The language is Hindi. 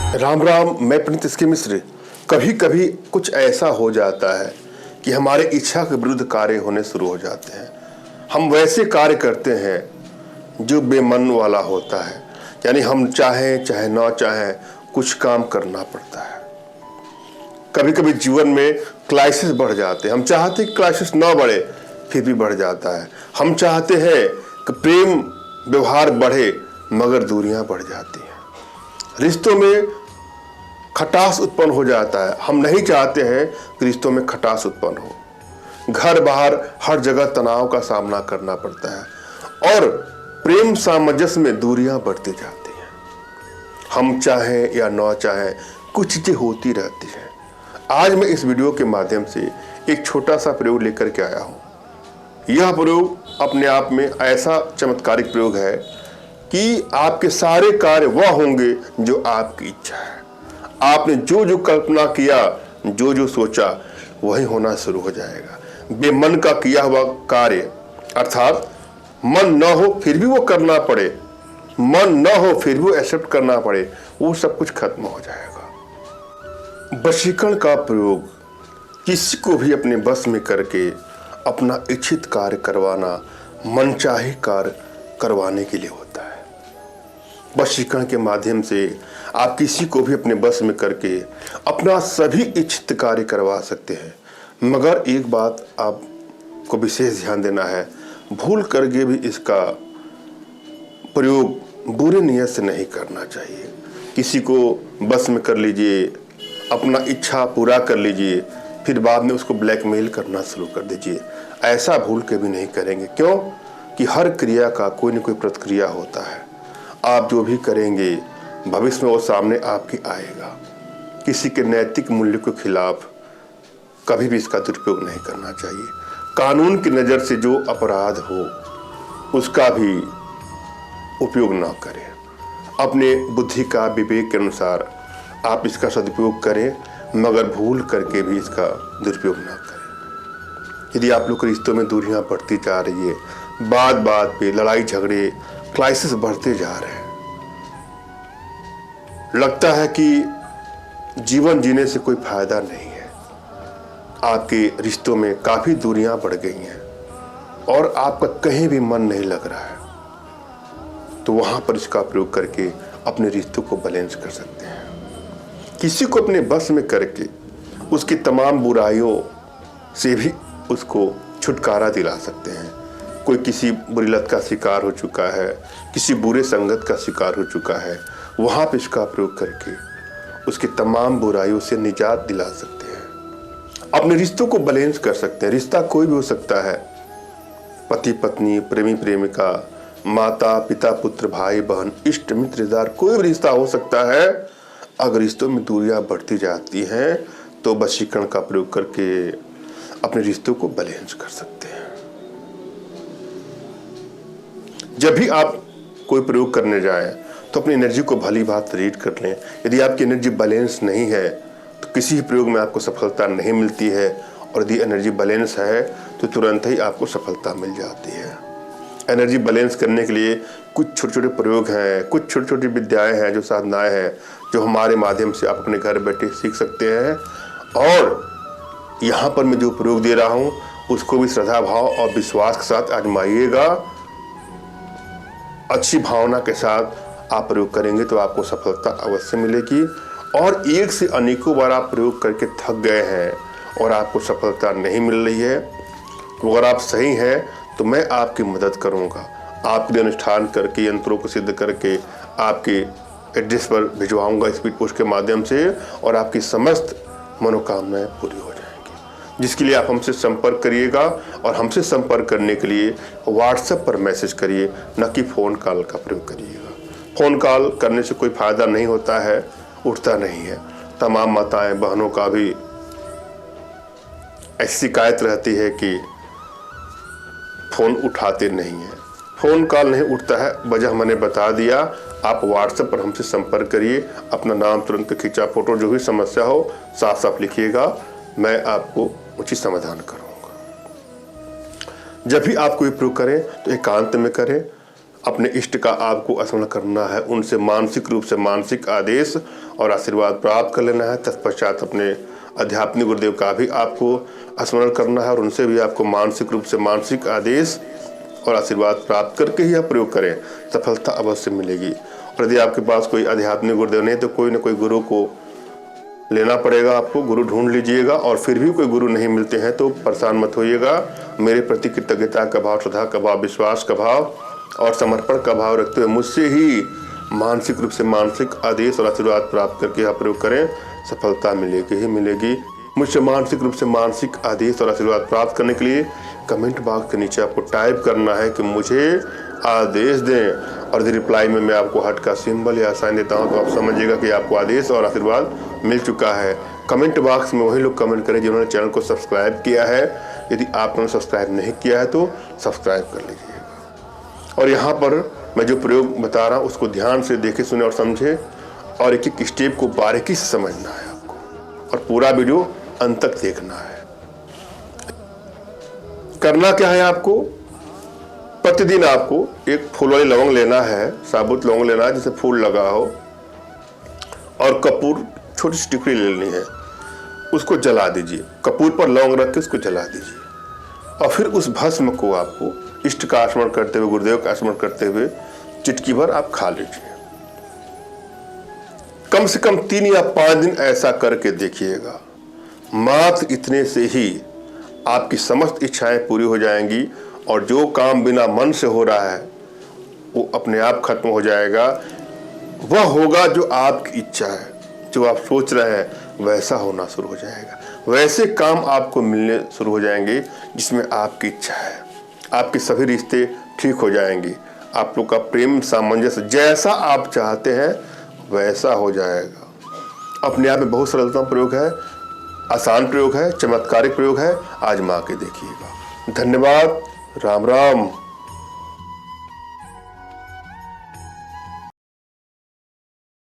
राम राम। मैं प्रणित मिश्र। कभी कभी कुछ ऐसा हो जाता है कि हमारे इच्छा के विरुद्ध कार्य होने शुरू हो जाते हैं। हम वैसे कार्य करते हैं जो बेमन वाला होता है, यानी हम चाहें चाहे ना चाहें कुछ काम करना पड़ता है। कभी कभी जीवन में क्राइसिस बढ़ जाते हैं। हम चाहते हैं कि क्राइसिस ना बढ़े, फिर भी बढ़ जाता है। हम चाहते हैं कि प्रेम व्यवहार बढ़े, मगर दूरियां बढ़ जाती हैं। रिश्तों में खटास उत्पन्न हो जाता है। हम नहीं चाहते हैं कि रिश्तों में खटास उत्पन्न हो। घर बाहर हर जगह तनाव का सामना करना पड़ता है और प्रेम सामंजस्य में दूरियां बढ़ती जाती हैं। हम चाहें या ना चाहें कुछ चीजें होती रहती हैं। आज मैं इस वीडियो के माध्यम से एक छोटा सा प्रयोग लेकर के आया हूं। यह प्रयोग अपने आप में ऐसा चमत्कारिक प्रयोग है कि आपके सारे कार्य वह होंगे जो आपकी इच्छा है। आपने जो जो कल्पना किया, जो जो सोचा, वही होना शुरू हो जाएगा। बेमन का किया हुआ कार्य, अर्थात मन न हो फिर भी वो करना पड़े, मन न हो फिर भी वो एक्सेप्ट करना पड़े, वो सब कुछ खत्म हो जाएगा। वशीकरण का प्रयोग किसी को भी अपने बस में करके अपना इच्छित कार्य करवाना, मनचाहे कार्य करवाने के लिए होता है। वशीकरण के माध्यम से आप किसी को भी अपने बस में करके अपना सभी इच्छित कार्य करवा सकते हैं। मगर एक बात आपको विशेष ध्यान देना है, भूल करके भी इसका प्रयोग बुरी नीयत से नहीं करना चाहिए। किसी को बस में कर लीजिए, अपना इच्छा पूरा कर लीजिए, फिर बाद में उसको ब्लैकमेल करना शुरू कर दीजिए। ऐसा भूल के भी नहीं करेंगे। क्यों कि हर क्रिया का कोई न कोई प्रतिक्रिया होता है। आप जो भी करेंगे भविष्य में वो सामने आपके आएगा। किसी के नैतिक मूल्य के खिलाफ कभी भी इसका दुरुपयोग नहीं करना चाहिए। कानून की नज़र से जो अपराध हो उसका भी उपयोग ना करें। अपने बुद्धि का विवेक के अनुसार आप इसका सदुपयोग करें, मगर भूल करके भी इसका दुरुपयोग ना करें। यदि आप लोग के रिश्तों में दूरियां बढ़ती जा रही है, बात बात पे लड़ाई झगड़े क्राइसिस बढ़ते जा रहे हैं, लगता है कि जीवन जीने से कोई फायदा नहीं है, आपके रिश्तों में काफी दूरियां बढ़ गई हैं और आपका कहीं भी मन नहीं लग रहा है, तो वहां पर इसका प्रयोग करके अपने रिश्तों को बैलेंस कर सकते हैं। किसी को अपने बस में करके उसकी तमाम बुराइयों से भी उसको छुटकारा दिला सकते हैं। कोई किसी बुरी लत का शिकार हो चुका है, किसी बुरे संगत का शिकार हो चुका है, वहां पर इसका प्रयोग करके उसकी तमाम बुराइयों से निजात दिला सकते हैं। अपने रिश्तों को बैलेंस कर सकते हैं। रिश्ता कोई भी हो सकता है, पति पत्नी, प्रेमी प्रेमिका, माता पिता, पुत्र भाई बहन, इष्ट मित्र, रिश्तेदार, कोई भी रिश्ता हो सकता है। अगर रिश्तों में दूरियां बढ़ती जाती हैं तो वशीकरण का प्रयोग करके अपने रिश्तों को बैलेंस कर सकते हैं। जब भी आप कोई प्रयोग करने जाएं तो अपनी एनर्जी को भली बात रीड कर लें। यदि आपकी एनर्जी बैलेंस नहीं है तो किसी भी प्रयोग में आपको सफलता नहीं मिलती है, और यदि एनर्जी बैलेंस है तो तुरंत ही आपको सफलता मिल जाती है। एनर्जी बैलेंस करने के लिए कुछ छोटे छोटे प्रयोग हैं, कुछ छोटी छोटी विद्याएं हैं, जो साधनाएं हैं, जो हमारे माध्यम से आप अपने घर बैठे सीख सकते हैं। और यहाँ पर मैं जो प्रयोग दे रहा हूँ उसको भी श्रद्धा भाव और विश्वास के साथ आजमाइएगा। अच्छी भावना के साथ आप प्रयोग करेंगे तो आपको सफलता अवश्य मिलेगी। और एक से अनेकों बार आप प्रयोग करके थक गए हैं और आपको सफलता नहीं मिल रही है, तो अगर आप सही हैं तो मैं आपकी मदद करूंगा। आपके लिए अनुष्ठान करके, यंत्रों को सिद्ध करके आपके एड्रेस पर भिजवाऊंगा स्पीड पोस्ट के माध्यम से, और आपकी समस्त मनोकामनाएं पूरी हो जाएंगी। जिसके लिए आप हमसे संपर्क करिएगा, और हमसे संपर्क करने के लिए व्हाट्सएप पर मैसेज करिए, न कि फ़ोन कॉल का प्रयोग करिएगा। फ़ोन कॉल करने से कोई फ़ायदा नहीं होता है, उठता नहीं है। तमाम माताएं बहनों का भी ऐसी शिकायत रहती है कि फ़ोन उठाते नहीं हैं, फ़ोन कॉल नहीं उठता है। वजह मैंने बता दिया। आप व्हाट्सएप पर हमसे संपर्क करिए, अपना नाम तुरंत खींचा फोटो, जो भी समस्या हो साफ साफ लिखिएगा, मैं आपको उचित समाधान करूँगा। जब भी आप कोई प्रयोग करें तो एकांत में करें। अपने इष्ट का आपको स्मरण करना है, उनसे मानसिक रूप से मानसिक आदेश और आशीर्वाद प्राप्त कर लेना है। तत्पश्चात अपने आध्यात्मिक गुरुदेव का भी आपको स्मरण करना है और उनसे भी आपको मानसिक रूप से मानसिक आदेश और आशीर्वाद प्राप्त करके ही आप प्रयोग करें, सफलता अवश्य मिलेगी। और यदि आपके पास कोई आध्यात्मिक गुरुदेव नहीं तो कोई ना कोई गुरु को लेना पड़ेगा, आपको गुरु ढूंढ लीजिएगा। और फिर भी कोई गुरु नहीं मिलते हैं तो परेशान मत होइएगा। मेरे प्रति कृतज्ञता का भाव, श्रद्धा का भाव, विश्वास का भाव और समर्पण का भाव रखते हुए मुझसे ही मानसिक रूप से मानसिक आदेश और आशीर्वाद प्राप्त करके आप प्रयोग करें, सफलता मिलेगी ही मिलेगी। मुझसे मानसिक रूप से मानसिक आदेश और आशीर्वाद प्राप्त करने के लिए कमेंट बॉक्स के नीचे आपको टाइप करना है कि मुझे आदेश दें, और यदि रिप्लाई में मैं आपको हार्ट का सिंबल या साइन देता हूं तो आप समझिएगा कि आपको आदेश और आशीर्वाद मिल चुका है। कमेंट बॉक्स में वही लोग कमेंट करें जिन्होंने चैनल को सब्सक्राइब किया है। यदि आपने सब्सक्राइब नहीं किया है तो सब्सक्राइब कर लीजिएगा। और यहाँ पर मैं जो प्रयोग बता रहा हूँ उसको ध्यान से देखे, सुने और समझे, और एक एक स्टेप को बारीकी से समझना है आपको, और पूरा वीडियो अंत तक देखना है। करना क्या है आपको, प्रतिदिन आपको एक फूल वाली लौंग लेना है, साबुत लौंग लेना है जिसमें फूल लगा हो, और कपूर छोटी सी टिकड़ी लेनी है, उसको जला दीजिए। कपूर पर लौंग रख के उसको जला दीजिए और फिर उस भस्म को आपको इष्ट का स्मरण करते हुए, गुरुदेव का स्मरण करते हुए चुटकी भर आप खा लीजिए। कम से कम 3 या 5 दिन ऐसा करके देखिएगा। मात्र इतने से ही आपकी समस्त इच्छाएं पूरी हो जाएंगी और जो काम बिना मन से हो रहा है वो अपने आप खत्म हो जाएगा। वह होगा जो आपकी इच्छा है, जो आप सोच रहे हैं वैसा होना शुरू हो जाएगा। वैसे काम आपको मिलने शुरू हो जाएंगे जिसमें आपकी इच्छा है। आपके सभी रिश्ते ठीक हो जाएंगे। आप लोग का प्रेम सामंजस्य जैसा आप चाहते हैं वैसा हो जाएगा। अपने आप में बहुत सरलता प्रयोग है, आसान प्रयोग है, चमत्कारिक प्रयोग है। आजमा के देखिएगा। धन्यवाद। राम राम।